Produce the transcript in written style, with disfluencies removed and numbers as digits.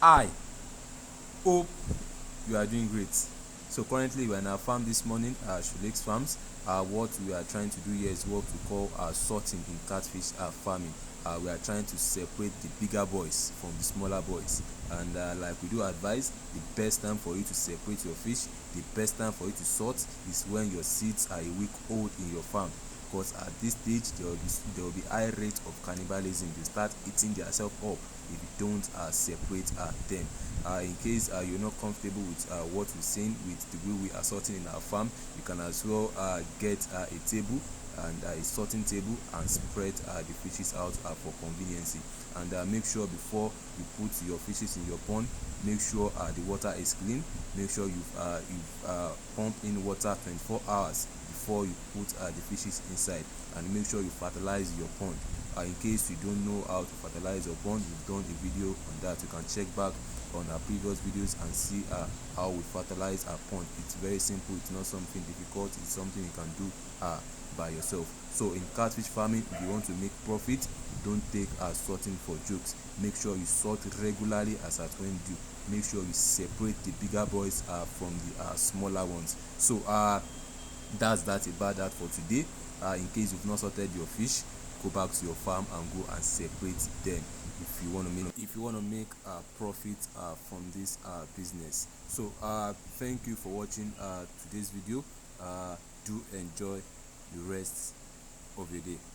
I hope you are doing great. So currently we are in our farm this morning, Shulex Farms. What we are trying to do here is what we call sorting in catfish farming. We are trying to separate the bigger boys from the smaller boys, and like we do advise, the best time for you to separate your fish, the best time for you to sort is when your seeds are a week old in your farm, because at this stage there will be high rate of cannibalism. They start eating themselves up if you don't separate them. In case you're not comfortable with what we're saying with the way we are sorting in our farm, you can as well get a table and a sorting table and spread the fishes out for convenience. And make sure before you put your fishes in your pond, make sure the water is clean. Make sure you've pump in water 24 hours before you put the fishes inside, and make sure you fertilize your pond. In case you don't know how to fertilize your pond, we've done a video on that. You can check back on our previous videos and see how we fertilize our pond. It's very simple, it's not something difficult, it's something you can do by yourself. So in catfish farming, if you want to make profit, don't take sorting for jokes. Make sure you sort regularly as at when due. Make sure you separate the bigger boys from the smaller ones. So that's about that for today. In case you've not sorted your fish, go back to your farm and go and separate them if you want to make profit from this business. So thank you for watching today's video. Do enjoy the rest of your day.